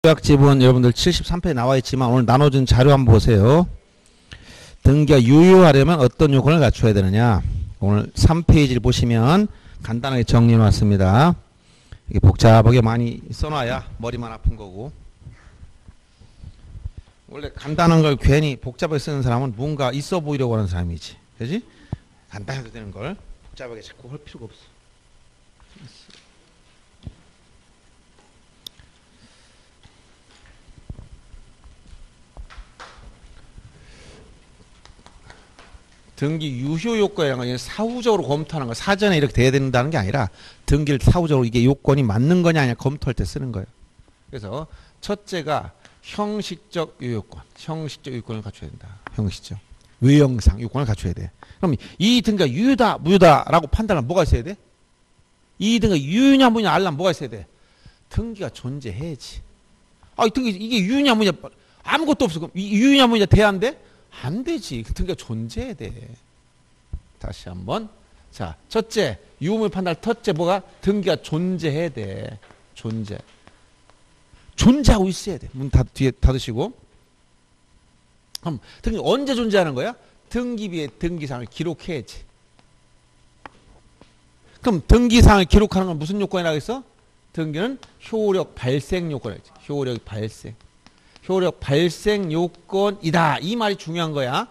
요약집은 여러분들 73페이지에 나와 있지만 오늘 나눠준 자료 한번 보세요. 등기가 유효하려면 어떤 요건을 갖춰야 되느냐. 오늘 3페이지를 보시면 간단하게 정리해 놨습니다. 이게 복잡하게 많이 써놔야 머리만 아픈 거고. 원래 간단한 걸 괜히 복잡하게 쓰는 사람은 뭔가 있어 보이려고 하는 사람이지. 그지? 간단하게 되는 걸 복잡하게 자꾸 할 필요가 없어. 등기 유효 요건이라는 건 사후적으로 검토하는 거. 사전에 이렇게 돼야 된다는 게 아니라 등기를 사후적으로 이게 요건이 맞는 거냐 아니냐 검토할 때 쓰는 거예요. 그래서 첫째가 형식적 유효권. 형식적 유효권을 갖춰야 된다. 형식적. 외형상 요건을 갖춰야 돼. 그럼 이 등기가 유효다 무효다라고 판단하면 뭐가 있어야 돼? 이 등기가 유효냐 무효냐 알려면 뭐가 있어야 돼? 등기가 존재해야지. 아, 등기 이게 유효냐 무효냐 아무것도 없어. 그럼 유효냐 무효냐 돼야 안 돼? 안 되지. 등기가 존재해야 돼. 다시 한번. 자, 첫째, 유효물 판단 첫째 뭐가? 등기가 존재해야 돼. 존재. 존재하고 있어야 돼. 문 뒤에 닫으시고. 그럼 등기 언제 존재하는 거야? 등기비에 등기사항을 기록해야지. 그럼 등기사항을 기록하는 건 무슨 요건이라고 했어? 등기는 효력 발생 요건이지. 효력 발생. 효력 발생 요건이다. 이 말이 중요한 거야.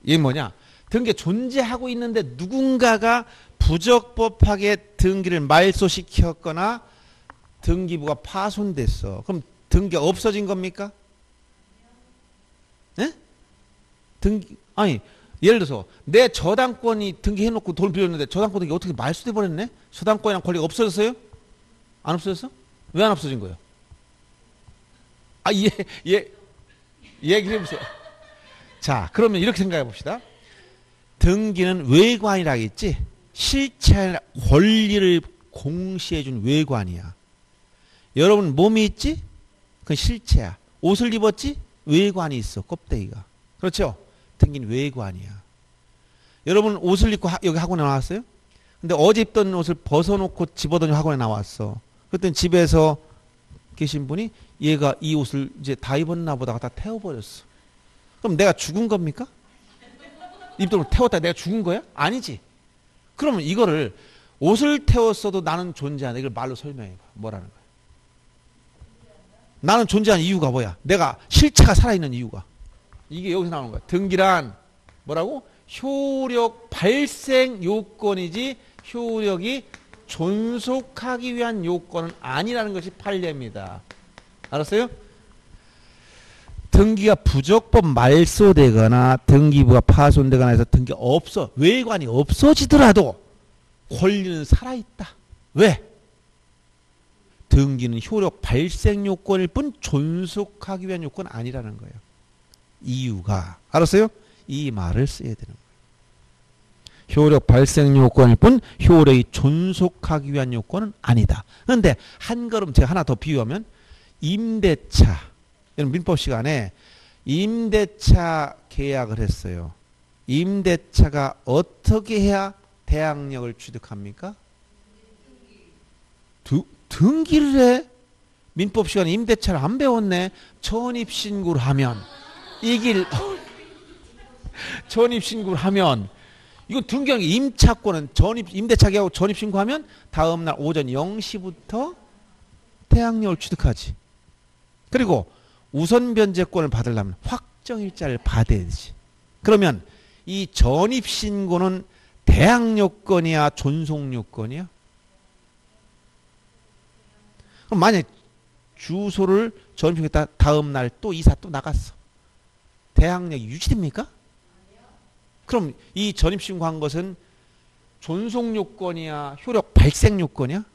이게 뭐냐? 등기 존재하고 있는데 누군가가 부적법하게 등기를 말소시켰거나 등기부가 파손됐어. 그럼 등기가 없어진 겁니까? 예? 등기 아니 예를 들어서 내 저당권이 등기해놓고 돈 빌렸는데 저당권 등기 어떻게 말소돼 버렸네? 저당권이랑 권리가 없어졌어요? 안 없어졌어? 왜 안 없어진 거예요? 아, 얘기를 해보세요. 자, 그러면 이렇게 생각해 봅시다. 등기는 외관이라 했지? 실체 권리를 공시해 준 외관이야. 여러분 몸이 있지? 그건 실체야. 옷을 입었지? 외관이 있어. 껍데기가. 그렇죠? 등기는 외관이야. 여러분 옷을 입고 여기 학원에 나왔어요? 근데 어제 입던 옷을 벗어놓고 집어던지고 학원에 나왔어. 그랬더니 집에서 계신 분이 얘가 이 옷을 이제 다 입었나 보다가 다 태워버렸어. 그럼 내가 죽은 겁니까? 입던 옷 태웠다 내가 죽은 거야? 아니지. 그러면 이거를 옷을 태웠어도 나는 존재한다. 이걸 말로 설명해봐. 뭐라는 거야? 나는 존재하는 이유가 뭐야? 내가 실체가 살아있는 이유가. 이게 여기서 나오는 거야. 등기란 뭐라고? 효력 발생 요건이지 효력이 존속하기 위한 요건은 아니라는 것이 판례입니다. 알았어요? 등기가 부적법 말소되거나 등기부가 파손되거나 해서 등기가 외관이 없어지더라도 권리는 살아있다. 왜? 등기는 효력 발생 요건일 뿐 존속하기 위한 요건 아니라는 거예요. 이유가. 알았어요? 이 말을 써야 되는 거예요. 효력 발생 요건일 뿐 효력이 존속하기 위한 요건은 아니다. 그런데 한 걸음 제가 하나 더 비유하면 임대차. 여러분 민법 시간에 임대차 계약을 했어요. 임대차가 어떻게 해야 대항력을 취득합니까? 등기를 해. 민법 시간에 임대차를 안 배웠네. 전입신고를 하면 전입신고를 하면 이거 등기하는 게 임차권은 임대차 계약하고 전입신고하면 다음날 오전 0시부터 대항력을 취득하지. 그리고 우선 변제권을 받으려면 확정일자를 받아야지. 그러면 이 전입신고는 대항력권이야 존속요건이야? 그럼 만약에 주소를 전입신고했다 다음날 또 이사 또 나갔어. 대항력이 유지됩니까? 그럼 이 전입신고한 것은 존속요건이야 효력 발생요건이야?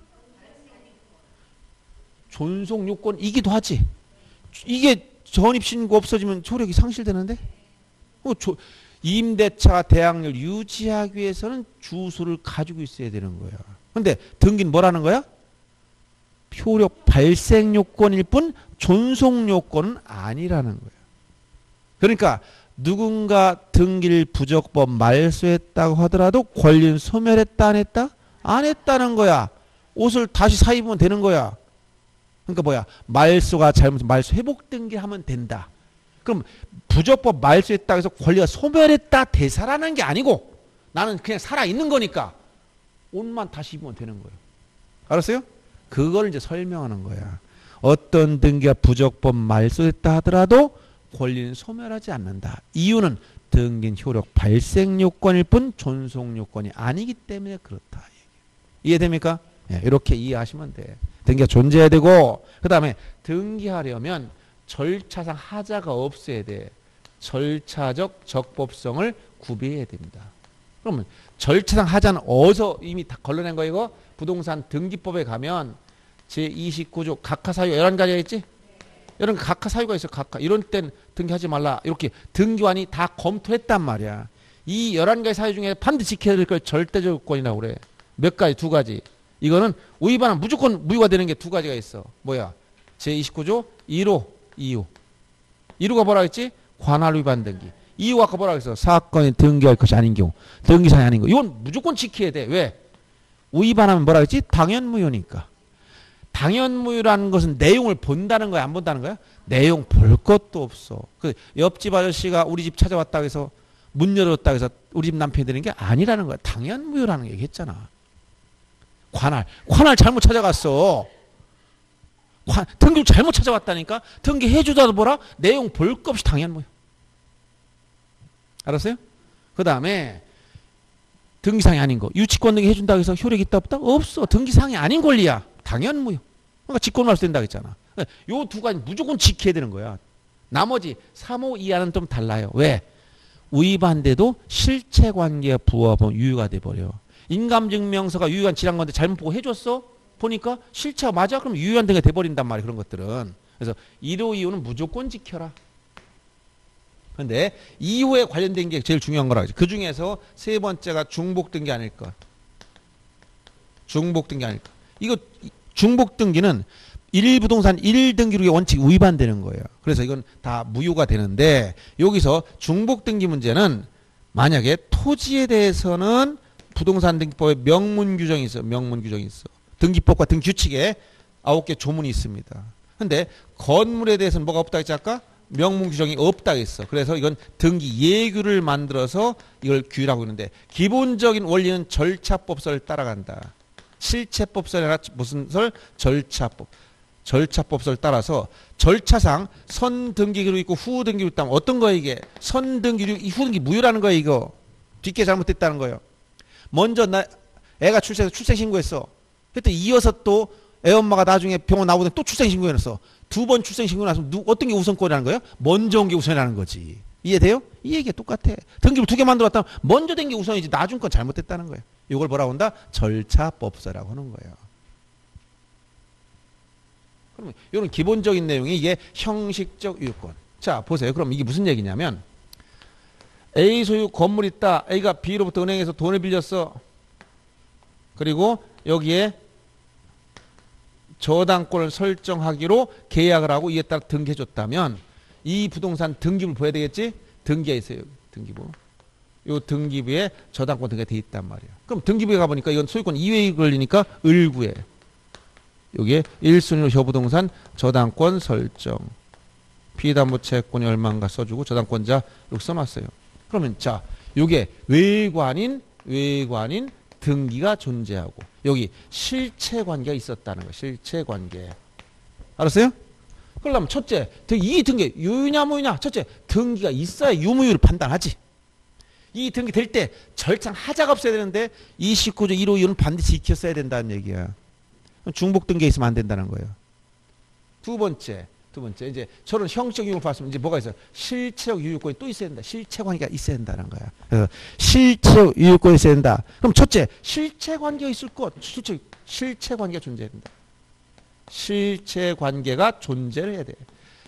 존속요건이기도 하지. 이게 전입신고 없어지면 효력이 상실되는데? 임대차 대항력 유지하기 위해서는 주소를 가지고 있어야 되는 거야. 근데 등기는 뭐라는 거야? 효력 발생요건일 뿐 존속요건은 아니라는 거야. 그러니까 누군가 등기를 부적법 말소했다고 하더라도 권리는 소멸했다 안 했다? 안 했다는 거야. 옷을 다시 사 입으면 되는 거야. 그러니까 뭐야? 말소가 잘못해서 말소 회복 등기하면 된다. 그럼 부적법 말소했다 해서 권리가 소멸했다 대사라는 게 아니고 나는 그냥 살아있는 거니까 옷만 다시 입으면 되는 거예요. 알았어요? 그걸 이제 설명하는 거야. 어떤 등기가 부적법 말소했다 하더라도 권리는 소멸하지 않는다. 이유는 등기는 효력 발생 요건일 뿐 존속 요건이 아니기 때문에 그렇다. 이해됩니까? 네, 이렇게 이해하시면 돼. 등기가 존재해야 되고 그 다음에 등기하려면 절차상 하자가 없어야 돼. 절차적 적법성을 구비해야 됩니다. 그러면 절차상 하자는 어디서 이미 다 걸러낸 거 이거? 부동산 등기법에 가면 제29조 각하사유 11가지가 있지? 이런 각하사유가 있어. 각하. 이런 땐 등기하지 말라. 이렇게 등기관이 다 검토했단 말이야. 이 11가지 사유 중에 반드시 지켜야 될 걸 절대적 요건이라고 그래. 몇 가지? 2가지. 이거는 위반은 무조건 무효가 되는 게 2가지가 있어. 뭐야? 제29조 1호, 2호. 1호가 뭐라 했지? 관할 위반 등기. 2호가 아까 뭐라 했어? 사건이 등기할 것이 아닌 경우. 등기사항이 아닌 거. 이건 무조건 지켜야 돼. 왜? 위반하면 뭐라 했지? 당연무효니까. 당연무효라는 것은 내용을 본다는 거야? 안 본다는 거야? 내용 볼 것도 없어. 그 옆집 아저씨가 우리 집 찾아왔다고 해서 문 열었다고 해서 우리 집 남편이 되는 게 아니라는 거야. 당연무효라는 얘기했잖아. 관할 잘못 찾아갔어. 등기를 잘못 찾아왔다니까. 등기 해주다도 뭐라? 내용 볼 것 없이 당연무효. 알았어요? 그 다음에 등기상이 아닌 거. 유치권 등기 해준다고 해서 효력이 있다 없다? 없어. 등기상이 아닌 권리야. 당연무효. 그러니까 직권말소 된다고 했잖아. 요 2가지 무조건 지켜야 되는 거야. 나머지 3호 이하는 좀 달라요. 왜? 위반돼도 실체관계가 부합하면 유효가 돼버려. 인감증명서가 유효한 질한 건데 잘못 보고 해줬어? 보니까 실체가 맞아? 그럼 유효한 등기가 돼버린단 말이야. 그런 것들은. 그래서 1호, 2호는 무조건 지켜라. 근데 2호에 관련된 게 제일 중요한 거라. 그 중에서 세 번째가 중복등기 아닐까. 중복등기 아닐까. 이거 중복등기는 1부동산 1등기록의 원칙 위반되는 거예요. 그래서 이건 다 무효가 되는데 여기서 중복등기 문제는 만약에 토지에 대해서는 부동산 등기법에 명문 규정이 있어. 명문 규정이 있어. 등기법과 등규칙에 9개 조문이 있습니다. 근데 건물에 대해서는 뭐가 없다 했지 아까? 명문 규정이 없다 했어. 그래서 이건 등기 예규를 만들어서 이걸 규율하고 있는데 기본적인 원리는 절차법설을 따라간다. 실체법설이나 무슨 설? 절차법. 절차법설 따라서 절차상 선등기기록 있고 후등기기록 있다면 어떤 거야 이게? 선등기기록, 후등기 무효라는 거야 이거. 뒷게 잘못됐다는 거예요. 먼저 애가 출생해서 출생신고했어. 그때 이어서 또 애엄마가 나중에 병원 나오더니 또 출생신고해놨어. 2번 출생신고 나서 어떤 게 우선권이라는 거예요? 먼저 온 게 우선이라는 거지. 이해돼요? 이 얘기가 똑같아. 등기를 2개 만들었다면 먼저 된 게 우선이지 나중 건 잘못됐다는 거예요. 이걸 뭐라고 한다? 절차법설이라고 하는 거예요. 그러면 이런 기본적인 내용이 이게 형식적 유효권. 자 보세요. 그럼 이게 무슨 얘기냐면 A 소유 건물 있다. A가 B로부터 은행에서 돈을 빌렸어. 그리고 여기에 저당권을 설정하기로 계약을 하고 이에 따라 등기해줬다면 이 부동산 등기부를 보여야 되겠지? 등기가 있어요. 등기부. 요 등기부에 저당권 등기가 돼 있단 말이야. 그럼 등기부에 가보니까 이건 소유권 2회에 걸리니까 을구에 여기에 1순위로 효부동산 저당권 설정 피담보채권이 얼마인가 써주고 저당권자 여기 써놨어요. 그러면 자 요게 외관인 등기가 존재하고 여기 실체관계가 있었다는 거예요. 실체관계. 알았어요? 그러려면 첫째 이 등기 유효냐 무효냐. 첫째 등기가 있어야 유무유를 판단하지. 이 등기 될 때 절차상 하자가 없어야 되는데 29조 1호 2호는 반드시 지켰어야 된다는 얘기야. 중복 등기가 있으면 안 된다는 거예요. 두 번째 이제 저런 형식 유효를 봤으면 이제 뭐가 있어요? 실체적 유효권이 또 있어야 된다. 실체관계가 있어야 된다는 거야. 그래서 실체적 유효권이 있어야 된다. 그럼 첫째 실체관계가 있을 것. 실체관계가 존재해야 된다. 실체관계가 존재를 해야 돼.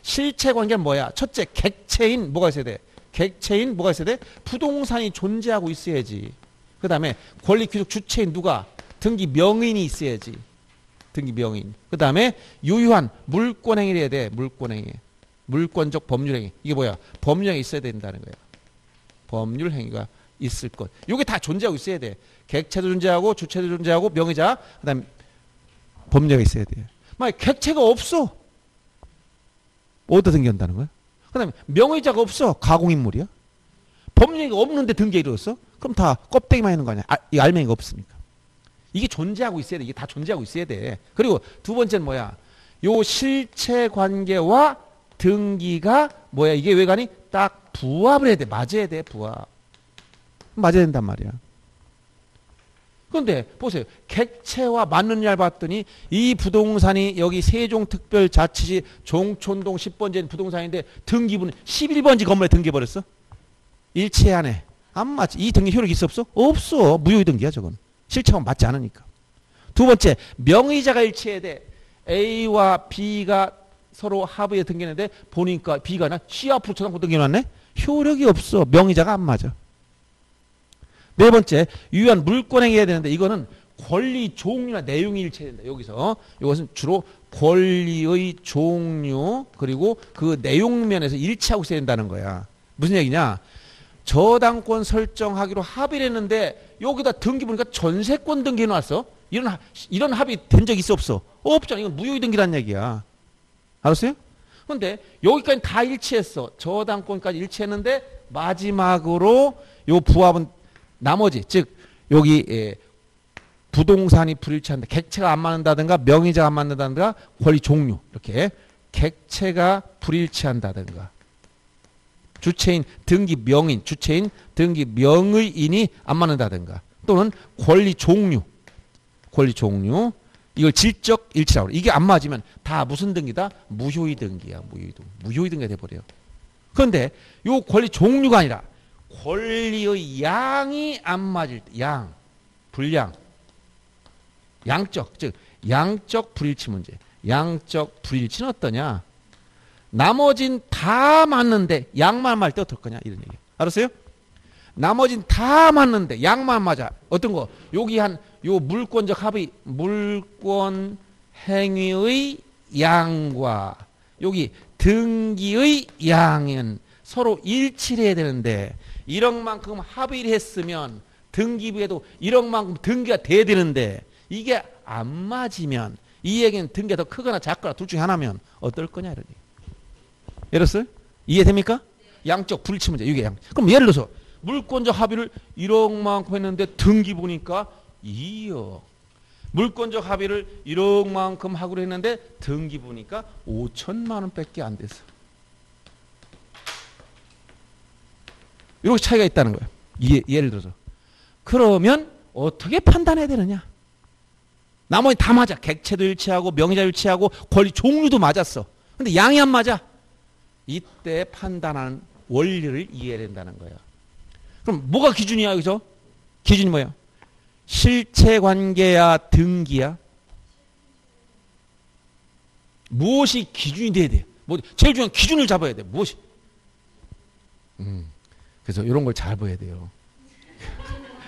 실체관계는 뭐야? 첫째 객체인 뭐가 있어야 돼? 객체인 뭐가 있어야 돼? 부동산이 존재하고 있어야지. 그 다음에 권리규정 주체인 누가? 등기 명인이 있어야지. 등기 명인. 그 다음에 유효한 물권행위를 해야 돼. 물권행위. 물권적 법률행위. 이게 뭐야? 법률행위 있어야 된다는 거야. 법률행위가 있을 것. 이게 다 존재하고 있어야 돼. 객체도 존재하고 주체도 존재하고 명의자. 그 다음에 법률행위가 있어야 돼. 만약 객체가 없어. 어디다 등기한다는 거야? 그 다음에 명의자가 없어. 가공인물이야. 법령이 없는데 등기에 이르렀어? 그럼 다 껍데기만 있는 거 아니야? 이 알맹이가 없으니까. 이게 존재하고 있어야 돼. 이게 다 존재하고 있어야 돼. 그리고 두 번째는 뭐야? 요 실체 관계와 등기가 뭐야? 이게 외관이 딱 부합을 해야 돼. 맞아야 돼. 부합. 맞아야 된단 말이야. 그런데 보세요. 객체와 맞느냐를 봤더니 이 부동산이 여기 세종특별자치시 종촌동 10번지인 부동산인데 등기부는 11번지 건물에 등기해버렸어. 일체 안에. 안 맞지. 이 등기 효력이 있어 없어? 없어. 무효의 등기야 저건. 실체와 맞지 않으니까. 두 번째, 명의자가 일치해야 돼. A와 B가 서로 합의에 등기했는데 보니까 B가 나 C 앞으로 쳐놓고 등기해놨네? 효력이 없어. 명의자가 안 맞아. 네 번째, 유효한 물권행위해야 되는데 이거는 권리 종류나 내용이 일치해야 된다. 여기서 이것은 주로 권리의 종류 그리고 그 내용면에서 일치하고 있어야 된다는 거야. 무슨 얘기냐? 저당권 설정하기로 합의를 했는데 여기다 등기 보니까 전세권 등기해 놨어. 이런 합의 된 적 있어 없어? 없잖아. 이건 무효의 등기란 얘기야. 알았어요? 그런데 여기까지 다 일치했어. 저당권까지 일치했는데 마지막으로 요 부합은 나머지 즉 여기 부동산이 불일치한다. 객체가 안 맞는다든가 명의자가 안 맞는다든가 권리 종류 이렇게 객체가 불일치한다든가 주체인 등기 명인 주체인 등기 명의인이 안 맞는다든가 또는 권리 종류 이걸 질적 일치라고 그래. 이게 안 맞으면 다 무슨 등기다? 무효의 등기야. 무효의 등기가 돼버려요. 그런데 요 권리 종류가 아니라 권리의 양이 안 맞을 때 불량 양적 즉 양적 불일치 문제. 양적 불일치는 어떠냐? 나머진 다 맞는데 양만 맞을 때 어떨 거냐 이런 얘기. 알았어요? 나머진 다 맞는데 양만 맞아. 어떤 거? 여기 한 요 물권적 합의 물권 행위의 양과 여기 등기의 양은 서로 일치를 해야 되는데 1억만큼 합의를 했으면 등기부에도 1억만큼 등기가 돼야 되는데 이게 안 맞으면 이 얘기는 등기가 더 크거나 작거나 둘 중에 하나면 어떨 거냐 이런 얘기. 알았어요? 이해됩니까? 양적 불일치 문제. 이게 그럼 예를 들어서 물권적 합의를 1억만큼 했는데 등기 보니까 2억. 물권적 합의를 1억만큼 하기로 했는데 등기 보니까 5천만 원밖에 안 됐어. 이렇게 차이가 있다는 거예요. 예를 들어서. 그러면 어떻게 판단해야 되느냐? 나머지 다 맞아. 객체도 일치하고 명의자 일치하고 권리 종류도 맞았어. 근데 양이 안 맞아. 이때 판단하는 원리를 이해해야 된다는 거야. 그럼 뭐가 기준이야 여기서? 기준이 뭐야? 실체관계야 등기야? 무엇이 기준이 돼야 돼? 제일 중요한 기준을 잡아야 돼. 무엇이? 그래서 이런 걸 잘 봐야 돼요.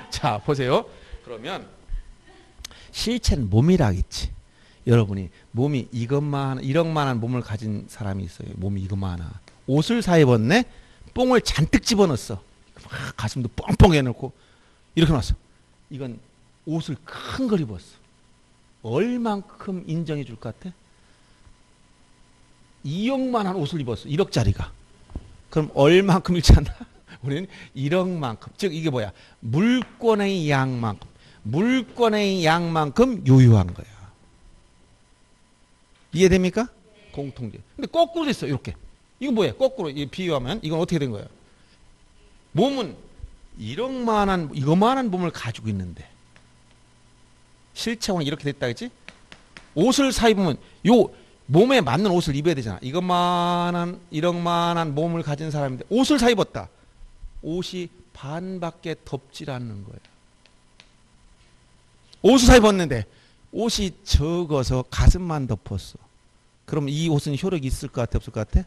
자 보세요. 그러면 실체는 몸이라겠지. 여러분이 몸이 이것만 1억만한 몸을 가진 사람이 있어요. 몸이 이것만 하나. 옷을 사 입었네. 뽕을 잔뜩 집어넣었어. 막 가슴도 뻥뻥 해놓고 이렇게 놨어. 이건 옷을 큰 걸 입었어. 얼만큼 인정해 줄 것 같아? 2억만한 옷을 입었어. 1억짜리가. 그럼 얼만큼 일치한다? 우리는 1억만큼. 즉 이게 뭐야? 물권의 양만큼. 물권의 양만큼 유효한 거야. 이해됩니까? 공통제. 근데 거꾸로 됐어. 이렇게. 이건 뭐야? 거꾸로 비유하면 이건 어떻게 된 거야? 몸은 이거만한 몸을 가지고 있는데 실체와는 이렇게 됐다 그랬지? 옷을 사 입으면 요 몸에 맞는 옷을 입어야 되잖아. 이것만한 1억만한 몸을 가진 사람인데 옷을 사 입었다. 옷이 반밖에 덮질 않는 거야. 옷을 사 입었는데 옷이 적어서 가슴만 덮었어. 그럼 이 옷은 효력이 있을 것 같아 없을 것 같아?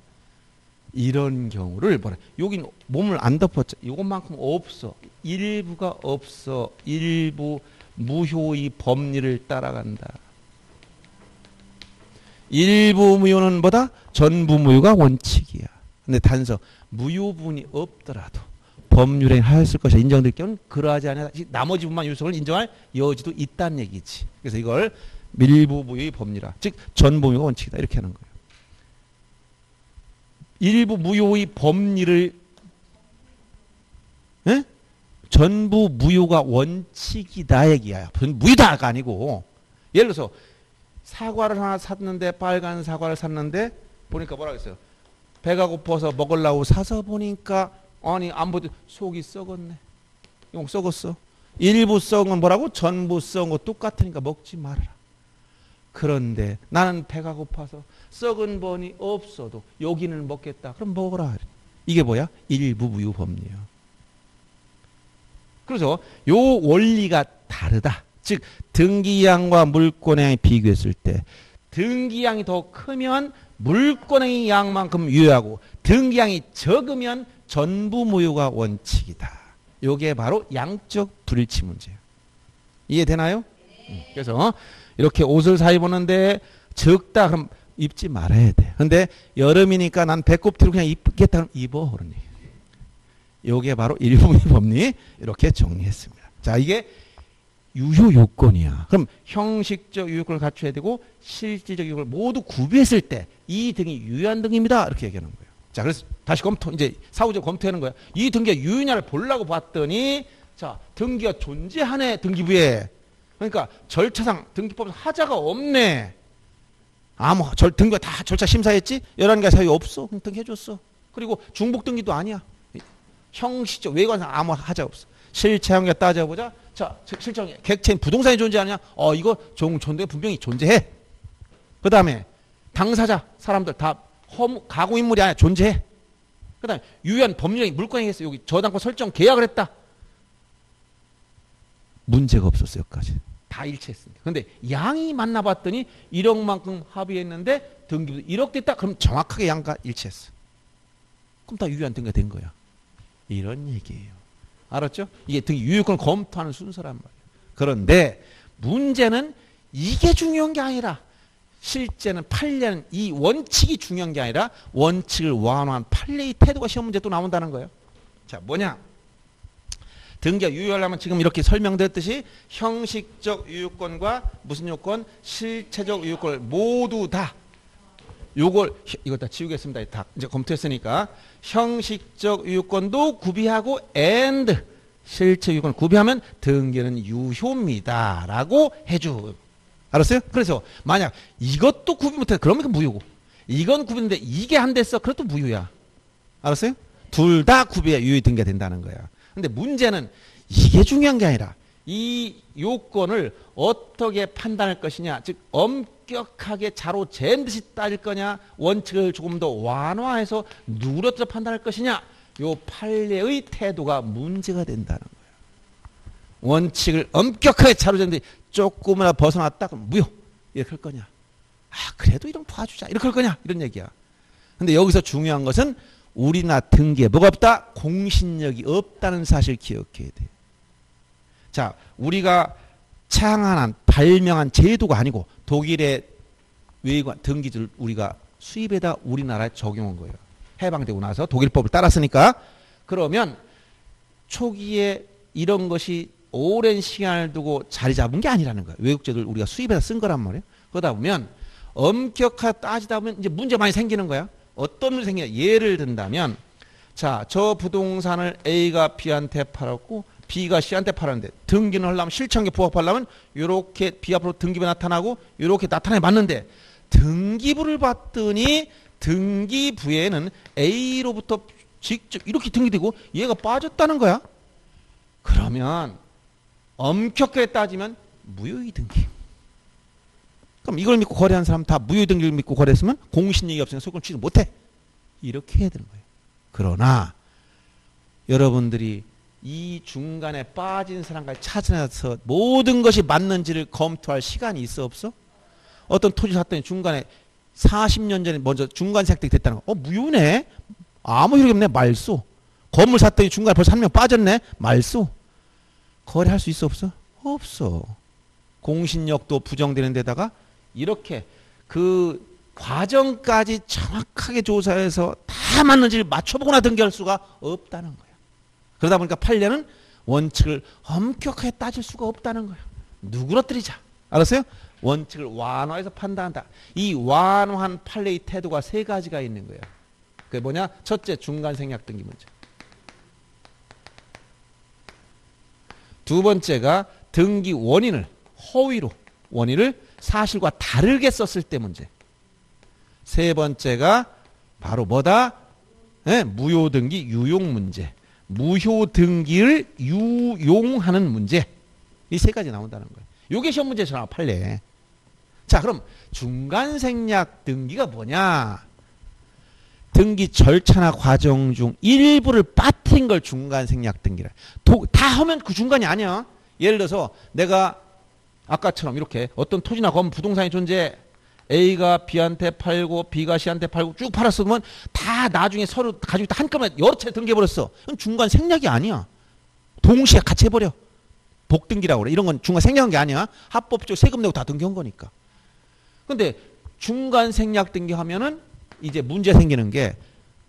이런 경우를 뭐라? 여긴 몸을 안 덮었죠. 이것만큼 없어. 일부가 없어. 일부 무효의 법리를 따라간다. 일부 무효는 뭐다? 전부 무효가 원칙이야. 근데 단서 무효분이 없더라도 법률에 하였을 것이 인정될 경우는 그러하지 않아 나머지 부분만 유효성을 인정할 여지도 있다는 얘기지. 그래서 이걸 일부 무효의 법리라. 즉 전부 무효가 원칙이다. 이렇게 하는 거예요. 일부 무효의 법리를 에? 전부 무효가 원칙이다 얘기야. 무효다가 아니고 예를 들어서 사과를 하나 샀는데 빨간 사과를 샀는데 보니까 뭐라 그랬어요? 배가 고파서 먹으려고 사서 보니까 아니 안 보도 속이 썩었네. 이거 썩었어. 일부 썩은 건 뭐라고? 전부 썩은 거 똑같으니까 먹지 말아라. 그런데 나는 배가 고파서 썩은 번이 없어도 여기는 먹겠다. 그럼 먹어라. 이게 뭐야? 일부 무효 법리예요. 그래서 요 원리가 다르다. 즉 등기양과 물권의 양이 비교했을 때 등기양이 더 크면 물권의 양만큼 유효하고 등기양이 적으면 전부 무효가 원칙이다. 요게 바로 양적 불일치 문제예요. 이해되나요? 그래서 이렇게 옷을 사 입었는데 적다 그럼 입지 말아야 돼. 근데 여름이니까 난 배꼽티로 그냥 입겠다 그럼 입어. 그러니. 요게 바로 일부무효 법리 이렇게 정리했습니다. 자, 이게 유효 요건이야. 그럼 형식적 유효권을 갖춰야 되고 실질적 유효권을 모두 구비했을 때 이 등이 유효한 등입니다. 이렇게 얘기하는 거예요. 자, 그래서 다시 검토, 이제 사후적 검토하는 거야. 이 등기가 유효냐를 보려고 봤더니 자, 등기가 존재하네, 등기부에. 그러니까 절차상 등기법에서 하자가 없네. 등기가 다 절차 심사했지? 11개 사유 없어. 그럼 등기해줬어. 그리고 중복 등기도 아니야. 형식적 외관상 아무 하자 없어. 실체형에 따져보자. 자, 실체형에 객체인 부동산이 존재하느냐? 이거 존재 분명히 존재해. 그 다음에 당사자 사람들 다 가구 인물이 아니야. 존재해. 그 다음에 유효한 법률적인 물권이 있어. 여기 저당권 설정 계약을 했다. 문제가 없었어. 여기까지. 다 일치했습니다. 그런데 양이 만나봤더니 1억만큼 합의했는데 등기부도 1억 됐다. 그럼 정확하게 양과 일치했어. 그럼 다 유효한 등기가 된 거야. 이런 얘기예요. 알았죠? 이게 등기 유효권을 검토하는 순서란 말이에요. 그런데 문제는 이게 중요한 게 아니라 실제는 판례는 이 원칙이 중요한 게 아니라 원칙을 완화한 판례의 태도가 시험 문제 또 나온다는 거예요. 자, 뭐냐? 등기가 유효하려면 지금 이렇게 설명드렸듯이 형식적 유효권과 무슨 요건? 실체적 유효권을 모두 다 이거 다 지우겠습니다. 다 이제 검토했으니까 형식적 유효권도 구비하고 and 실체 유효권을 구비하면 등기는 유효입니다라고 해줘. 알았어요? 그래서 만약 이것도 구비 못해 그러면 무효고 이건 구비인데 이게 안 됐어 그것도 무효야. 알았어요? 둘 다 구비해 유효 등기가 된다는 거야. 근데 문제는 이게 중요한 게 아니라 이 요건을 어떻게 판단할 것이냐, 즉 엄격하게 자로 잰 듯이 따질 거냐, 원칙을 조금 더 완화해서 누그러뜨려 판단할 것이냐, 요 판례의 태도가 문제가 된다는 거예요. 원칙을 엄격하게 자로 잰 듯이 조금이라도 벗어났다 그럼 무효 이렇게 할 거냐, 그래도 이런 봐주자 이렇게 할 거냐, 이런 얘기야. 근데 여기서 중요한 것은 우리나라 등기에 뭐가 없다? 공신력이 없다는 사실 기억해야 돼. 자, 우리가 창안한 발명한 제도가 아니고 독일의 외관 등기를 우리가 수입에다 우리나라에 적용한 거예요. 해방되고 나서 독일법을 따랐으니까. 그러면 초기에 이런 것이 오랜 시간을 두고 자리 잡은 게 아니라는 거예요. 외국 제도를 우리가 수입에다 쓴 거란 말이에요. 그러다 보면 엄격하게 따지다 보면 이제 문제 많이 생기는 거야. 어떤 문제 생기냐. 예를 든다면 자, 저 부동산을 A가 B한테 팔았고 B가 C한테 팔았는데 등기는 하려면 실천에 부합하려면 이렇게 B 앞으로 등기부 나타나고 이렇게 나타내 맞는데 등기부를 봤더니 등기부에는 A로부터 직접 이렇게 등기되고 얘가 빠졌다는 거야. 그러면 엄격하게 따지면 무효의 등기. 그럼 이걸 믿고 거래한 사람 다 무효의 등기를 믿고 거래했으면 공신력이 없으니까 소유권 취득 못해. 이렇게 해야 되는 거예요. 그러나 여러분들이 이 중간에 빠진 사람까지 찾아내서 모든 것이 맞는지를 검토할 시간이 있어 없어? 어떤 토지 샀더니 중간에 40년 전에 먼저 중간 세탁이 됐다는 거. 무효네. 아무 효력이 없네. 말소. 건물 샀더니 중간에 벌써 한 명 빠졌네. 말소. 거래할 수 있어 없어? 없어. 공신력도 부정되는 데다가 이렇게 그 과정까지 정확하게 조사해서 다 맞는지를 맞춰보거나 등기할 수가 없다는 거야. 그러다 보니까 판례는 원칙을 엄격하게 따질 수가 없다는 거야. 누그러뜨리자. 알았어요? 원칙을 완화해서 판단한다. 이 완화한 판례의 태도가 세 가지가 있는 거예요. 그게 뭐냐? 첫째, 중간 생략 등기 문제. 두 번째가 등기 원인을 허위로 원인을 사실과 다르게 썼을 때 문제. 세 번째가 바로 뭐다? 네, 무효 등기 유용 문제. 무효 등기를 유용하는 문제. 이 세 가지 나온다는 거예요. 요게 시험 문제에서 나와 판례. 자, 그럼 중간 생략 등기가 뭐냐? 등기 절차나 과정 중 일부를 빠뜨린 걸 중간 생략 등기라. 다 하면 그 중간이 아니야. 예를 들어서 내가 아까처럼 이렇게 어떤 토지나 건물 부동산이 존재해. A가 B한테 팔고 B가 C한테 팔고 쭉 팔았으면 다 나중에 서로 가지고 있다 한꺼번에 여러 차례 등기해버렸어. 그럼 중간 생략이 아니야. 동시에 같이 해버려. 복등기라고 그래. 이런 건 중간 생략한 게 아니야. 합법적으로 세금 내고 다 등기한 거니까. 근데 중간 생략 등기하면은 이제 문제 생기는 게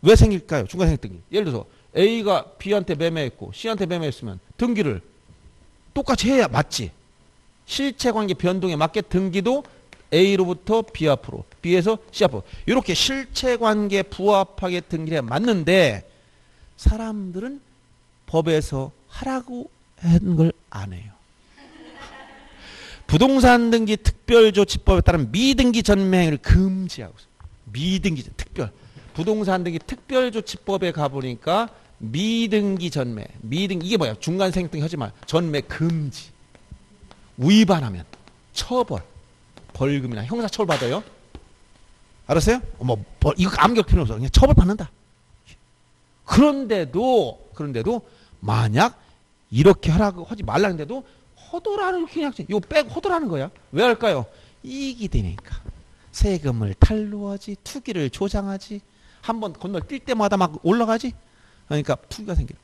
왜 생길까요? 중간 생략 등기. 예를 들어서 A가 B한테 매매했고 C한테 매매했으면 등기를 똑같이 해야 맞지. 실체관계 변동에 맞게 등기도 A로부터 B 앞으로, B에서 C 앞으로 이렇게 실체관계 부합하게 등기를 해야 맞는데 사람들은 법에서 하라고 한 걸 안 해요. 부동산 등기 특별조치법에 따른 미등기 전매행위를 금지하고 있어요. 미등기 특별 부동산 등기 특별조치법에 가보니까 미등기 전매 미등기 이게 뭐야? 중간 생략 등기 하지 마. 전매 금지. 위반하면 처벌 벌금이나 형사처벌 받아요. 알았어요? 이거 암기할 필요 없어. 그냥 처벌 받는다. 그런데도 만약 이렇게 하라고 하지 말라는데도 허도라는 그냥 이거 빼고 허도라는 거야. 왜 할까요? 이익이 되니까. 세금을 탈루하지, 투기를 조장하지, 한번 건널 뛸 때마다 막 올라가지. 그러니까 투기가 생겨.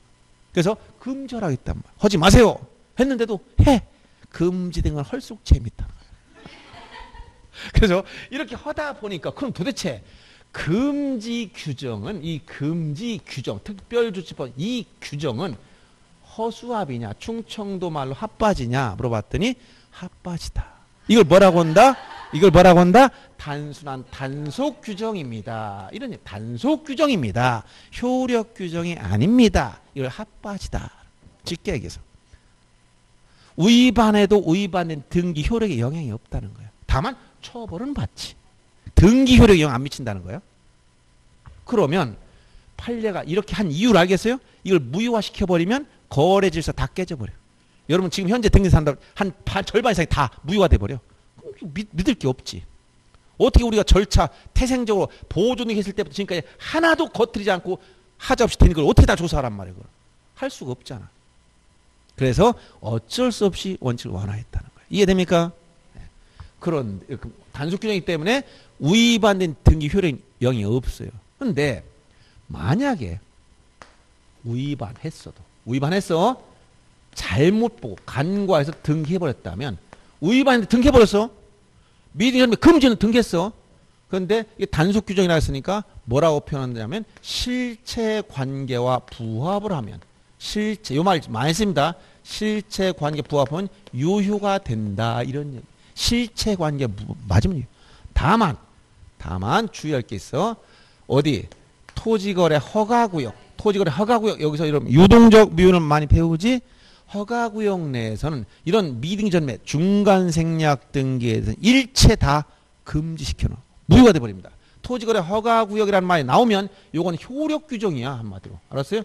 그래서 금지하라고 했단 말이야. 하지 마세요. 했는데도 해. 금지된 건 헐수록 재밌다. 그래서 이렇게 하다 보니까 그럼 도대체 금지 규정은 이 금지 규정 특별조치법 이 규정은 허수아비냐 충청도 말로 핫바지냐 물어봤더니 핫바지다. 이걸 뭐라고 한다? 단순한 단속 규정입니다. 이런 단속 규정입니다. 효력 규정이 아닙니다. 이걸 핫바지다. 쉽게 얘기해서 위반해도 위반된 등기 효력에 영향이 없다는 거예요. 다만 처벌은 받지. 등기 효력에 영향 안 미친다는 거예요. 그러면 판례가 이렇게 한 이유를 알겠어요? 이걸 무효화시켜버리면 거래 질서 다 깨져버려. 여러분 지금 현재 등기 산다 한 절반 이상이 다 무효화돼 버려. 믿을 게 없지. 어떻게 우리가 절차 태생적으로 보존이 했을 때부터 지금까지 하나도 거스르지 않고 하자없이 된 걸 어떻게 다 조사하란 말이에요. 할 수가 없잖아. 그래서 어쩔 수 없이 원칙을 완화했다는 거예요. 이해됩니까? 그런 단속 규정이기 때문에 위반된 등기 효력이 영향이 없어요. 그런데 만약에 위반했어 잘못 보고 간과해서 등기해버렸다면 위반했는데 등기해버렸어. 미등기 금지는 등기했어. 그런데 이게 단속 규정이라 했으니까 뭐라고 표현하냐면 실체관계와 부합을 하면 요 말 많이 씁니다. 실체관계 부합하면 유효가 된다 이런 얘기. 실체관계 맞으면 다만 주의할 게 있어. 어디 토지거래 허가구역 여기서 이런 유동적 미유는 많이 배우지. 허가구역 내에서는 이런 미등전매 중간 생략 등기에서 일체 다 금지시켜놓은 무효가 돼버립니다. 토지거래 허가구역이라는 말이 나오면 요건 효력 규정이야 한마디로. 알았어요?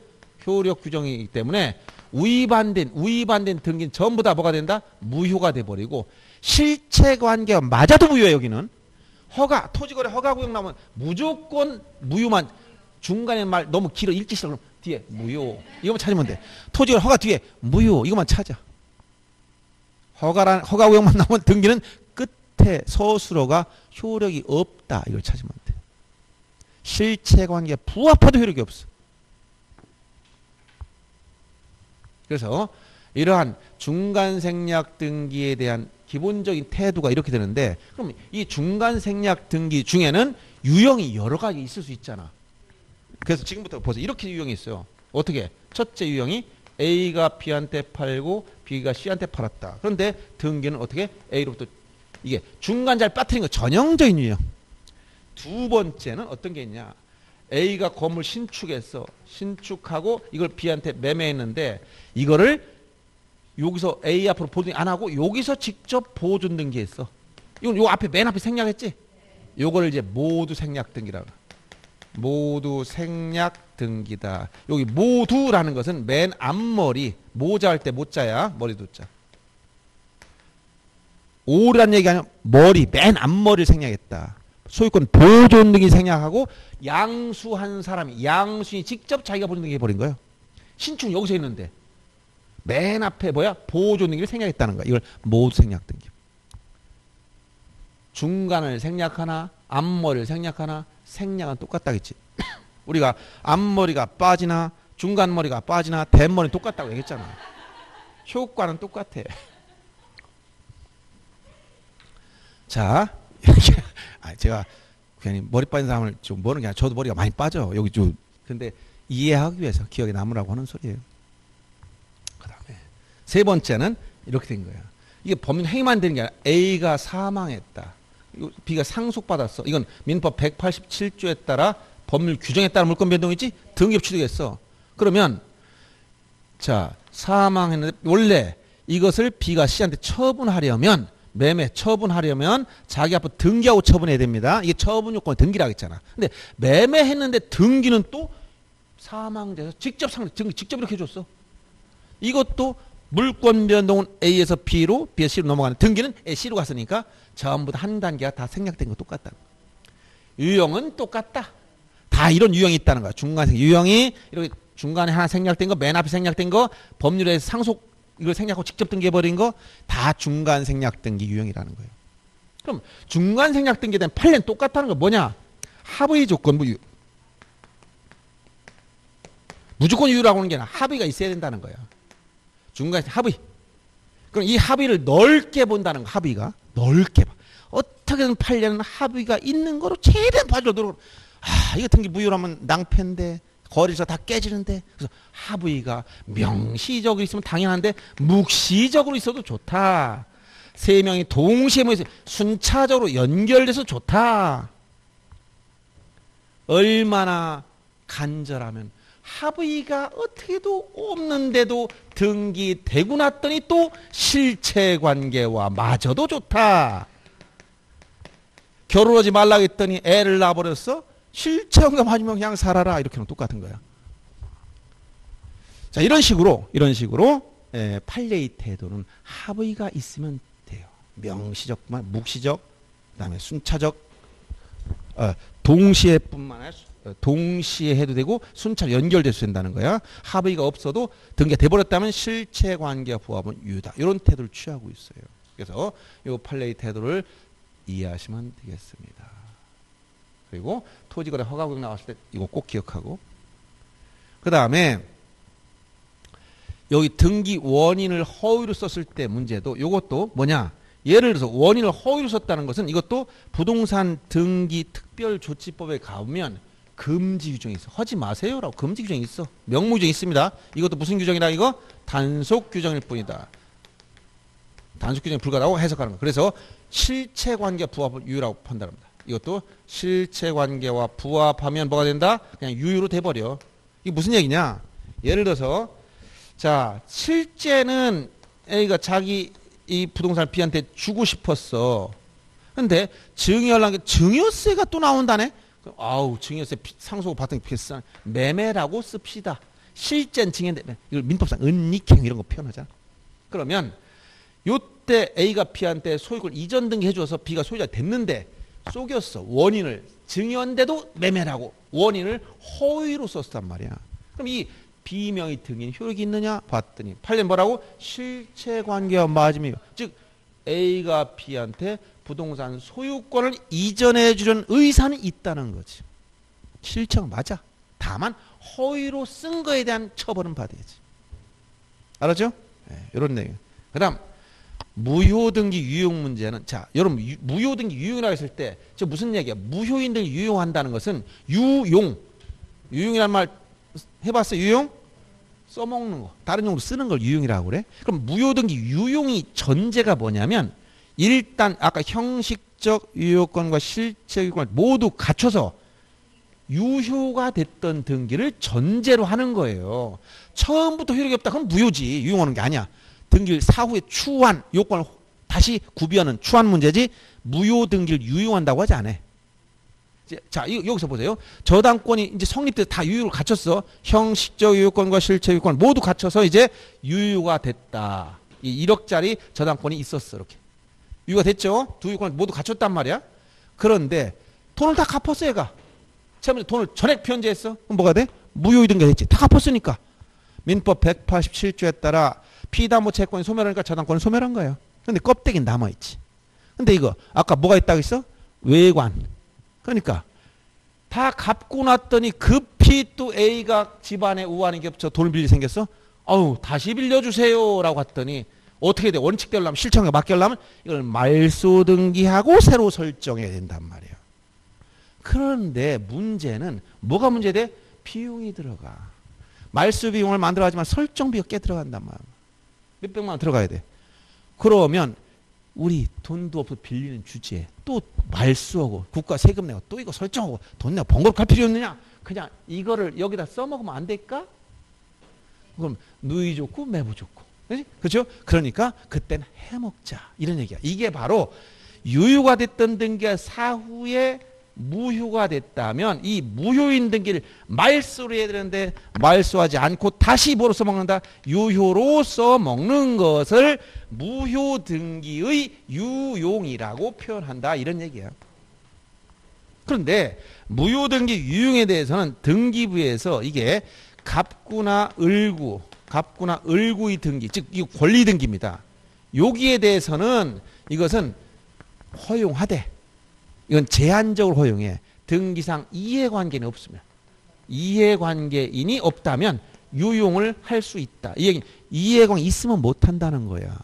효력 규정이기 때문에 위반된 등기는 전부 다 뭐가 된다? 무효가 돼버리고 실체관계가 맞아도 무효야. 여기는 토지거래 허가구역 나오면 무조건 무효만. 중간에 말 너무 길어 읽기 싫어 그럼 뒤에 무효 이것만 찾으면 돼. 토지거래 허가 뒤에 무효 이것만 찾아. 허가구역만 나오면 등기는 끝에 서술어가 효력이 없다 이걸 찾으면 돼. 실체관계 부합해도 효력이 없어. 그래서 이러한 중간 생략 등기에 대한 기본적인 태도가 이렇게 되는데 그럼 이 중간 생략 등기 중에는 유형이 여러 가지 있을 수 있잖아. 그래서 지금부터 보세요. 이렇게 유형이 있어요. 어떻게? 첫째 유형이 A가 B한테 팔고 B가 C한테 팔았다. 그런데 등기는 어떻게? A로부터 이게 중간 잘 빠뜨린 거 전형적인 유형. 두 번째는 어떤 게 있냐. A가 건물 신축했어. 신축하고 이걸 B한테 매매했는데 이거를 여기서 A 앞으로 보증 안 하고 여기서 직접 보존 등기했어. 이건 요 앞에 맨 앞에 생략했지? 요거를 이제 모두 생략 등기라고. 모두 생략 등기다. 여기 모두라는 것은 맨 앞머리, 모자 할 때 모자야. 머리도 자. 오란 얘기 아니야. 머리, 맨 앞머리를 생략했다. 소유권 보존 등기 생략하고 양수한 사람이, 양수인이 직접 자기가 보존 등기 해버린 거예요. 신축 여기서 했는데 맨 앞에 뭐야? 보존 등기를 생략했다는 거야. 이걸 모두 생략 등기. 중간을 생략하나 앞머리를 생략하나 생략은 똑같다겠지. 우리가 앞머리가 빠지나 중간머리가 빠지나 뒷머리는 똑같다고 얘기했잖아. 효과는 똑같아. 자, 제가 괜히 머리 빠진 사람을 좀 모르는 게 아니라 저도 머리가 많이 빠져. 여기 좀. 근데 이해하기 위해서 기억에 남으라고 하는 소리예요. 그 다음에 세 번째는 이렇게 된 거야. 이게 법률 행위만 되는 게 아니라 A가 사망했다. B가 상속받았어. 이건 민법 187조에 따라 법률 규정에 따라 물권 변동이지 등기업 취득했어. 그러면 자 사망했는데 원래 이것을 B가 C한테 처분하려면 매매 처분하려면 자기 앞으로 등기하고 처분해야 됩니다. 이게 처분 요건이 등기라고 했잖아. 근데 매매했는데 등기는 또 사망돼서 직접 등기 직접 이렇게 해줬어. 이것도 물권 변동은 A에서 B로 B에서 C로 넘어가는 등기는 C로 갔으니까 전부 다 한 단계가 다 생략된 거 똑같다. 유형은 똑같다. 다 이런 유형이 있다는 거야. 중간생 유형이 이렇게 중간에 하나 생략된 거, 맨 앞에 생략된 거, 법률에 상속 이걸 생략하고 직접 등기해버린 거 다 중간 생략 등기 유형이라는 거예요. 그럼 중간 생략 등기에 대한 판례는 똑같다는 거 뭐냐? 합의 조건 무유. 무조건 유효라고 하는 게 아니라 합의가 있어야 된다는 거야. 중간 합의. 그럼 이 합의를 넓게 본다는 거. 합의가 넓게 봐. 어떻게든 판례는 합의가 있는 거로 최대한 봐주려 노력. 이거 등기 무효라면 낭패인데 거리에서 다 깨지는데. 그래서 합의가 명시적으로 있으면 당연한데 묵시적으로 있어도 좋다. 세 명이 동시에 모여서 순차적으로 연결돼서 좋다. 얼마나 간절하면 합의가 어떻게도 없는데도 등기되고 났더니 또 실체관계와 마저도 좋다. 결혼하지 말라고 했더니 애를 낳아버렸어? 실체관계 맞으면 그냥 살아라. 이렇게는 똑같은 거야. 자, 이런 식으로 판례의 태도는 합의가 있으면 돼요. 명시적뿐만 묵시적, 그다음에 순차적, 동시에뿐만 아니라 동시에 해도 되고 순차로 연결돼서 된다는 거야. 합의가 없어도 등기가 돼버렸다면 실체관계와 부합은 유효다. 이런 태도를 취하고 있어요. 그래서 이 판례의 태도를 이해하시면 되겠습니다. 그리고 토지거래 허가구역 나왔을 때 이거 꼭 기억하고, 그 다음에 여기 등기 원인을 허위로 썼을 때 문제도 이것도 뭐냐? 예를 들어서 원인을 허위로 썼다는 것은 이것도 부동산 등기 특별조치법에 가보면 금지 규정이 있어. 하지 마세요라고 금지 규정이 있어. 명무 규정이 있습니다. 이것도 무슨 규정이다? 이거 단속 규정일 뿐이다. 단속 규정이 불가하다고 해석하는 거. 그래서 실체관계 부합을 유효라고 판단합니다. 이것도 실체관계와 부합하면 뭐가 된다? 그냥 유효로 돼버려. 이게 무슨 얘기냐? 예를 들어서 자 실제는 A가 자기 이 부동산을 B한테 주고 싶었어. 근데 증여하려는 게 증여세가 또 나온다네? 아우 증여세 상속 받은 비싼 매매라고 씁시다. 실제는 증여인데 이걸 민법상 은닉행 이런 거 표현하잖아. 그러면 요때 A가 B한테 소유권 이전 등기 해줘서 B가 소유자 됐는데 속였어. 원인을 증여인데도 매매라고 원인을 허위로 썼단 말이야. 그럼 이 비명의 등인 효력이 있느냐 봤더니 판례 뭐라고? 실체관계와 맞으며 즉 A가 B한테 부동산 소유권을 이전해 주려는 의사는 있다는 거지. 실체가 맞아. 다만 허위로 쓴 거에 대한 처벌은 받아야지. 알았죠? 네, 이런 내용. 그 다음 무효등기 유용 문제는 자 여러분 무효등기 유용이라고 했을 때 저 무슨 얘기야? 무효인들 유용한다는 것은 유용이란 말 해봤어요? 유용? 써먹는 거 다른 용으로 쓰는 걸 유용이라고 그래? 그럼 무효등기 유용이 전제가 뭐냐면 일단 아까 형식적 유효권과 실체 유효권 모두 갖춰서 유효가 됐던 등기를 전제로 하는 거예요. 처음부터 효력이 없다 그럼 무효지. 유용하는 게 아니야. 등기를 사후에 추한 요건을 다시 구비하는 추한 문제지 무효 등기를 유효한다고 하지 않아. 자, 여기서 보세요. 저당권이 이제 성립돼서 다 유효를 갖췄어. 형식적 유효권과 실체 유효권 모두 갖춰서 이제 유효가 됐다. 이 1억짜리 저당권이 있었어. 이렇게. 유효가 됐죠. 두 유효권을 모두 갖췄단 말이야. 그런데 돈을 다 갚았어 얘가. 처음에 돈을 전액 편제했어. 그럼 뭐가 돼? 무효 등기가 됐지. 다 갚았으니까. 민법 187조에 따라 피담보 채권이 소멸하니까 저당권을 소멸한 거예요. 근데 껍데기는 남아있지. 근데 이거 아까 뭐가 있다고 했어? 외관. 그러니까 다 갚고 났더니 급히 또 A가 집안에 우환이 겹쳐 돈을 빌릴 생겼어. 아우 다시 빌려주세요 라고 했더니 어떻게 돼? 원칙대로 하면 실청에 맡기려면 이걸 말소 등기하고 새로 설정해야 된단 말이에요. 그런데 문제는 뭐가 문제돼? 비용이 들어가. 말소 비용을 만들어가지만 설정비가 꽤 들어간단 말이야. 몇백만 원 들어가야 돼. 그러면 우리 돈도 없어 빌리는 주제에 또 말소하고 국가 세금 내고 또 이거 설정하고 돈 내고 번거롭게 할 필요 없느냐? 그냥 이거를 여기다 써먹으면 안 될까? 그럼 누이 좋고 매부 좋고. 그렇죠? 그러니까 그때는 해먹자. 이런 얘기야. 이게 바로 유효가 됐던 등기가 사후에 무효가 됐다면 이 무효인 등기를 말소로 해야 되는데 말소하지 않고 다시 뭐로 써먹는다? 유효로 써먹는 것을 무효 등기의 유용이라고 표현한다. 이런 얘기야. 그런데 무효 등기 유용에 대해서는 등기부에서 이게 갑구나 을구의 등기, 즉 이 권리 등기입니다. 여기에 대해서는 이것은 허용하되 이건 제한적으로 허용해. 등기상 이해관계는 없으면. 이해관계인이 없다면 유용을 할 수 있다. 이 얘기는 이해관계 있으면 못한다는 거야.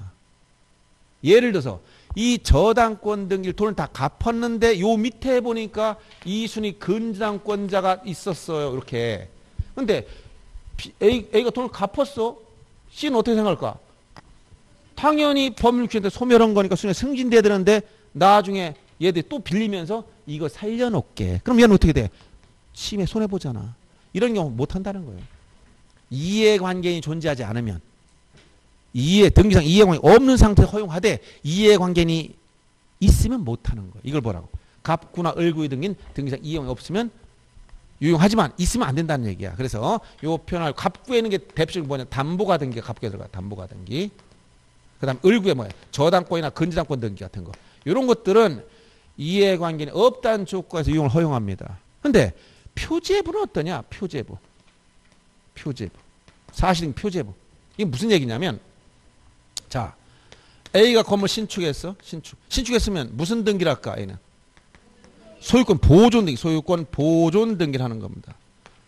예를 들어서 이 저당권 등기를 돈을 다 갚았는데 요 밑에 보니까 이순위 근저당권자가 있었어요. 이렇게. 근데 A가 돈을 갚았어. C는 어떻게 생각할까? 당연히 법률규정에 소멸한 거니까 순위가 승진돼야 되는데 나중에 얘들 또 빌리면서 이거 살려놓게. 그럼 얘는 어떻게 돼? 심해 손해보잖아. 이런 경우 못한다는 거예요. 이해관계인이 존재하지 않으면 등기상 이해관계 없는 상태에서 허용하되 이해관계인이 있으면 못하는 거예요. 이걸 뭐라고? 갑구나 을구의 등기는 등기상 이해관계 없으면 유용하지만 있으면 안 된다는 얘기야. 그래서 요 표현할 갑구에 있는 게 대표적으로 뭐냐? 담보가 등기가 갑구에 들어가. 담보가 등기. 그 다음 을구에 뭐야? 저당권이나 근저당권 등기 같은 거. 이런 것들은 이해관계는 없다는 조건에서 이용을 허용합니다. 근데 표제부는 어떠냐? 표제부. 사실은 표제부. 이게 무슨 얘기냐면 자, A가 건물 신축했어. 신축했으면 무슨 등기를 할까? A는 소유권 보존 등기. 소유권 보존 등기를 하는 겁니다.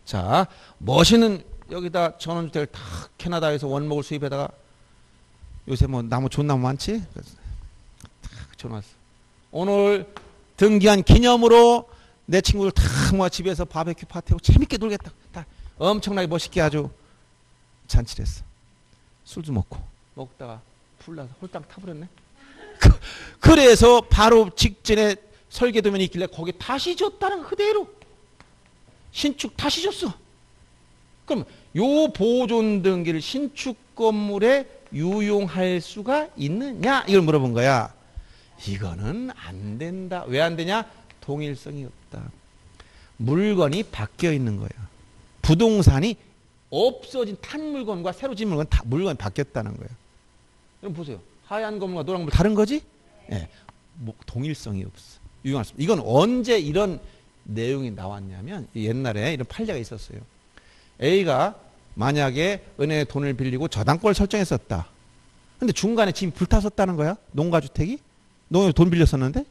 자, 멋있는 여기다 전원주택을 다 캐나다에서 원목을 수입해다가 요새 뭐 나무 존나무 많지? 탁 전화왔어. 오늘 등기한 기념으로 내 친구들 다 모아 집에서 바베큐 파티하고 재밌게 놀겠다. 다 엄청나게 멋있게 아주 잔치를 했어. 술도 먹다가 풀나서 홀딱 타버렸네. 그래서 바로 직전에 설계도면이 있길래 거기 다시 줬다는 거 그대로. 신축 다시 줬어. 그럼 요 보존 등기를 신축 건물에 유용할 수가 있느냐? 이걸 물어본 거야. 이거는 안 된다. 왜 안 되냐? 동일성이 없다. 물건이 바뀌어 있는 거예요. 부동산이 없어진 탄 물건과 새로 진 물건 다 물건이 바뀌었다는 거예요. 그럼 보세요. 하얀 건물과 노란 건물 다른 거지? 예. 뭐 동일성이 없어. 유용할 수 없어. 이건 언제 이런 내용이 나왔냐면 옛날에 이런 판례가 있었어요. A가 만약에 은행에 돈을 빌리고 저당권을 설정했었다. 근데 중간에 집이 불탔었다는 거야. 농가주택이. 농에 돈 빌렸었는데.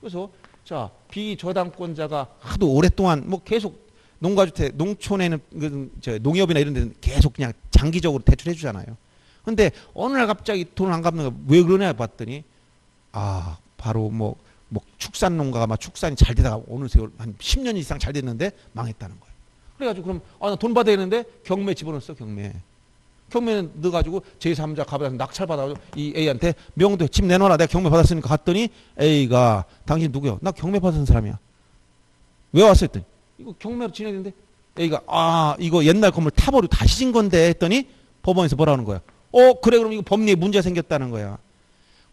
그래서 자, 비저당권자가 하도 오랫동안 뭐 계속 농가주택, 농촌에는 농협이나 이런 데는 계속 그냥 장기적으로 대출해 주잖아요. 근데 어느 날 갑자기 돈을 안 갚는 거 왜 그러냐 봤더니 아, 바로 뭐 축산 농가가 막 축산이 잘 되다가 어느 세월 한 10년 이상 잘 됐는데 망했다는 거예요. 그래가지고 그럼 나 돈 받아야 되는데 경매 집어넣었어. 경매. 경매 넣어가지고 제3자 가봐서 낙찰받아가지고 이 A한테 명도 집 내놔라. 내가 경매 받았으니까 갔더니 A가 당신 누구야? 나 경매 받은 사람이야. 왜 왔어? 했더니 이거 경매로 진행되는데 A가 이거 옛날 건물 타버리고 다시 진 건데 했더니 법원에서 뭐라는 거야? 그래 그럼 이거 법리에 문제가 생겼다는 거야.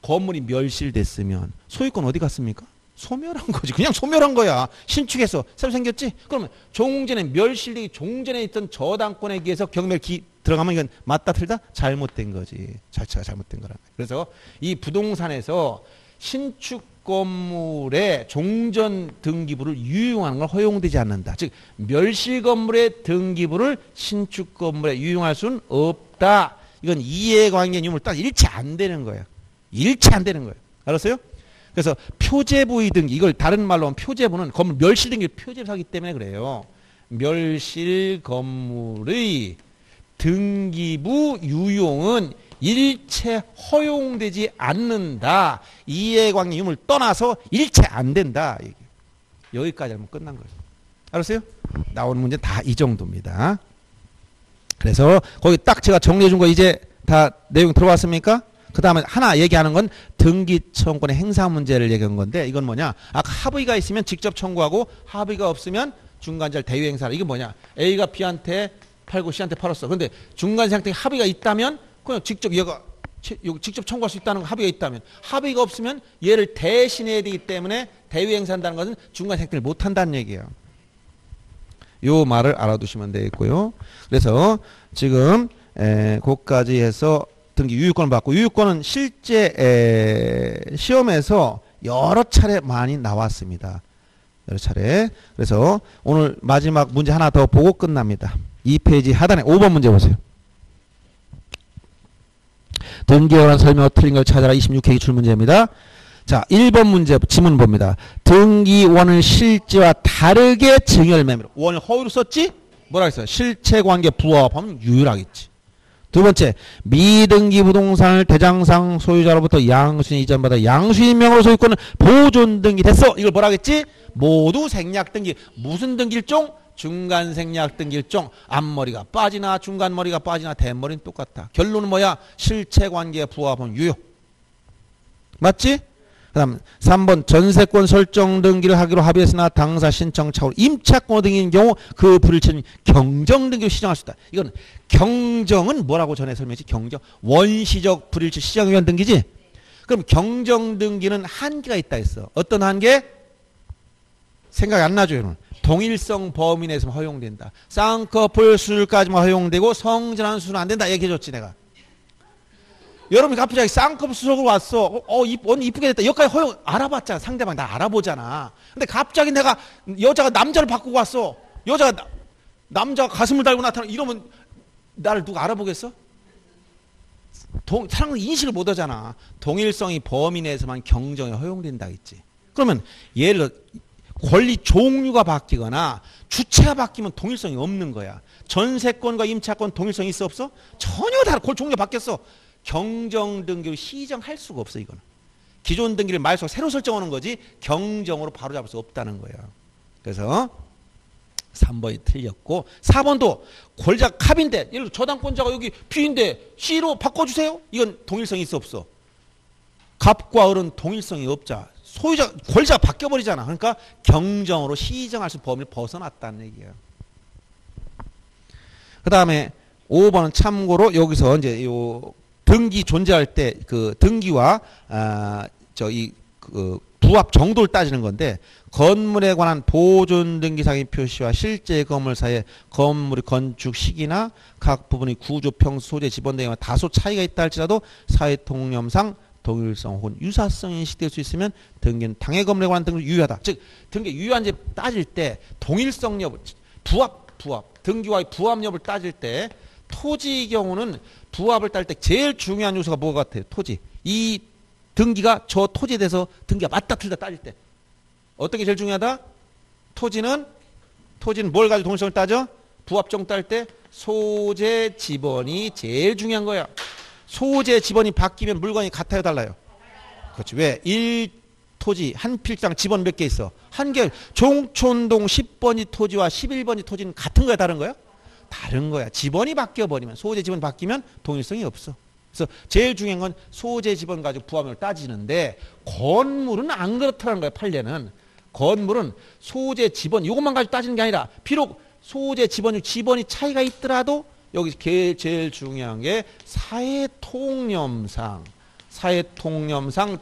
건물이 멸실됐으면 소유권 어디 갔습니까? 소멸한 거지. 그냥 소멸한 거야. 신축해서 새로 생겼지? 그러면 종전에 멸실되기 종전에 있던 저당권에 의해서 경매를 들어가면 이건 맞다 틀다? 잘못된 거지. 자체가 잘못된 거라. 그래서 이 부동산에서 신축 건물의 종전 등기부를 유용하는 건 허용되지 않는다. 즉 멸실 건물의 등기부를 신축 건물에 유용할 수는 없다. 이건 이해관계 유무를 딱 일치 안 되는 거예요. 일치 안 되는 거예요. 알았어요? 그래서 표제부의 등기, 이걸 다른 말로 하면 표제부는 건물 멸실 등기를 표제를 하기 때문에 그래요. 멸실 건물의 등기부 유용은 일체 허용되지 않는다. 이해관계 유무를 떠나서 일체 안 된다. 여기까지 하면 끝난 거예요. 알았어요? 나오는 문제 다 이 정도입니다. 그래서 거기 딱 제가 정리해 준 거 이제 다 내용 들어왔습니까? 그 다음에 하나 얘기하는 건 등기청구권의 행사 문제를 얘기한 건데 이건 뭐냐? 아까 합의가 있으면 직접 청구하고 합의가 없으면 중간자를 대위 행사를. 이게 뭐냐? A가 B한테 팔고 C한테 팔았어. 그런데 중간 상태에 합의가 있다면 그냥 직접 얘가 직접 청구할 수 있다는 거 합의가 있다면 합의가 없으면 얘를 대신해야 되기 때문에 대위 행사한다는 것은 중간 상태를 못 한다는 얘기예요. 요 말을 알아두시면 되겠고요. 그래서 지금 그까지 해서 등기 유효권을 받고 유효권은 실제 시험에서 여러 차례 많이 나왔습니다. 여러 차례. 그래서 오늘 마지막 문제 하나 더 보고 끝납니다. 2페이지 하단에 5번 문제 보세요. 등기에 관한 설명과 틀린 걸 찾아라. 26회 기출 문제입니다. 자, 1번 문제 지문 봅니다. 등기원을 실제와 다르게 증여를 매매로. 원을 허위로 썼지? 뭐라 했어요? 실체관계 부합하면 유효하겠지. 두 번째, 미등기 부동산을 대장상 소유자로부터 양수인 이전받아 양수인 명으로 소유권을 보존 등기 됐어. 이걸 뭐라 하겠지? 모두 생략 등기. 무슨 등기일종? 중간 생략 등기일종. 앞머리가 빠지나 중간머리가 빠지나 대머리는 똑같아. 결론은 뭐야? 실체관계에 부합하면 유효. 맞지? 그 다음 3번 전세권 설정 등기를 하기로 합의했으나 당사 신청 차후 임차권 등인 경우 그 불일치는 경정 등기로 시정할 수 있다. 이건 경정은 뭐라고 전에 설명했지? 경정 원시적 불일치 시정 의견 등기지? 그럼 경정 등기는 한계가 있다 했어. 어떤 한계? 생각이 안 나죠. 여러분. 동일성 범위 내에서 허용된다. 쌍꺼풀 수술까지만 허용되고 성전환 수술은 안 된다 얘기해줬지 내가. 여러분이 갑자기 쌍꺼풀 수술을 왔어. 오늘 이쁘게 됐다. 여기까지 허용 알아봤잖아. 상대방 나 알아보잖아. 근데 갑자기 내가 여자가 남자를 바꾸고 왔어. 여자가 남자가 가슴을 달고 나타나. 이러면 나를 누가 알아보겠어? 사람은 인식을 못 하잖아. 동일성이 범위 내에서만 경정에 허용된다 했지. 그러면 예를 들어 권리 종류가 바뀌거나 주체가 바뀌면 동일성이 없는 거야. 전세권과 임차권 동일성이 있어 없어? 전혀 다른 종류가 바뀌었어. 경정 등기로 시정할 수가 없어. 이거는 기존 등기를 말소 새로 설정하는 거지 경정으로 바로잡을 수 없다는 거예요. 그래서 3번이 틀렸고 4번도 권리자 갑인데 예를 들어 저당권자가 여기 B인데 C로 바꿔주세요. 이건 동일성이 있어 없어? 갑과 을은 동일성이 없자. 소유자 권리자가 바뀌어버리잖아. 그러니까 경정으로 시정할 수 범위를 벗어났다는 얘기예요. 그 다음에 5번은 참고로 여기서 이제 요 등기 존재할 때 그 등기와 부합 정도를 따지는 건데 건물에 관한 보존 등기 상의 표시와 실제 건물 사이에 건물의 건축 시기나 각 부분의 구조, 평수, 소재, 지번 등에 다소 차이가 있다 할지라도 사회 통념상 동일성 혹은 유사성이 인식될 수 있으면 등기는 당해 건물에 관한 등기를 유효하다. 즉 등기 유효한지 따질 때 동일성 여부, 부합 등기와의 부합 여부를 따질 때 토지의 경우는 부합을 따질 때 제일 중요한 요소가 뭐가 같아요? 토지. 이 등기가 저 토지에 대해서 등기가 맞다 틀다 따질 때 어떤 게 제일 중요하다? 토지는 뭘 가지고 동일성을 따져? 부합정 따질 때 소재 지번이 제일 중요한 거야. 소재 지번이 바뀌면 물건이 같아요 달라요? 그렇지. 왜? 1토지 한 필장 지번 몇 개 있어? 한 개. 종촌동 10번지 토지와 11번지 토지는 같은 거야 다른 거야? 다른 거야. 지번이 바뀌어버리면, 소재 지번이 바뀌면 동일성이 없어. 그래서 제일 중요한 건 소재 지번 가지고 부합률을 따지는데, 건물은 안 그렇다는 거야. 판례는. 건물은 소재 지번 이것만 가지고 따지는 게 아니라, 비록 소재 지번이 차이가 있더라도 여기 제일 중요한 게 사회통념상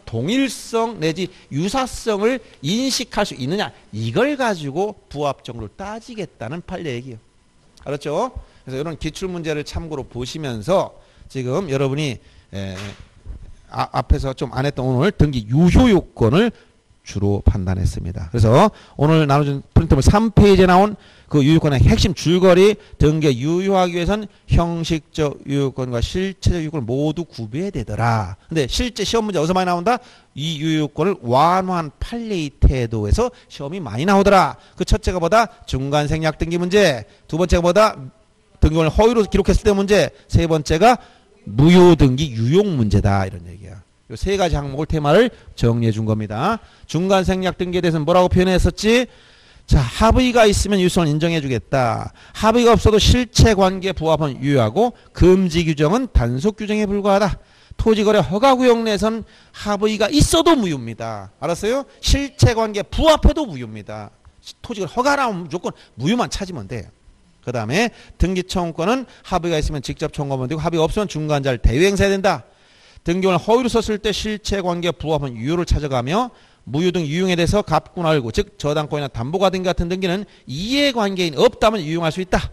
동일성 내지 유사성을 인식할 수 있느냐, 이걸 가지고 부합정률을 따지겠다는 판례 얘기예요. 알았죠? 그래서 이런 기출문제를 참고로 보시면서 지금 여러분이 앞에서 좀 안 했던 오늘 등기 유효요건을 주로 판단했습니다. 그래서 오늘 나눠준 프린트물 3페이지에 나온 그 유효권의 핵심 줄거리, 등기에 유효하기 위해서는 형식적 유효권과 실체적 유효권을 모두 구별해야 되더라. 근데 실제 시험 문제 어디서 많이 나온다? 이 유효권을 완화한 판례의 태도에서 시험이 많이 나오더라. 그 첫째가 뭐다? 중간 생략 등기 문제. 두 번째가 뭐다? 등기권을 허위로 기록했을 때 문제. 세 번째가 무효 등기 유용 문제다. 이런 얘기야. 이 세 가지 항목을 테마를 정리해 준 겁니다. 중간 생략 등기에 대해서는 뭐라고 표현했었지? 자, 합의가 있으면 유효성을 인정해 주겠다. 합의가 없어도 실체 관계 부합은 유효하고 금지 규정은 단속 규정에 불과하다. 토지거래 허가 구역 내에선 합의가 있어도 무효입니다. 알았어요? 실체 관계 부합해도 무효입니다. 토지거래 허가라면 무조건 무효만 찾으면 돼요. 그 다음에 등기 청구권은 합의가 있으면 직접 청구하면 되고, 합의가 없으면 중간자를 대위행사해야 된다. 등기권을 허위로 썼을 때 실체 관계 부합은 유효를 찾아가며, 무효 등 유용에 대해서 갑군 알고, 즉 저당권이나 담보가 등기 같은 등기는 이해관계인 없다면 유용할 수 있다.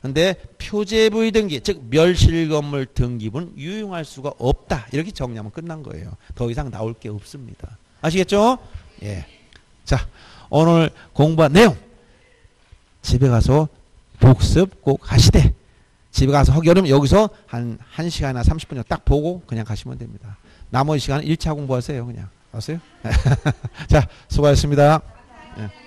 근데 표제부의 등기, 즉 멸실건물 등기부는 유용할 수가 없다. 이렇게 정리하면 끝난 거예요. 더 이상 나올 게 없습니다. 아시겠죠? 예. 자, 오늘 공부한 내용 집에 가서 복습 꼭 하시되, 집에 가서 하기 어려우면 여기서 한 1시간이나 30분이나 딱 보고 그냥 가시면 됩니다. 나머지 시간은 1차 공부하세요. 그냥. 아세요? 자, 수고하셨습니다. 예.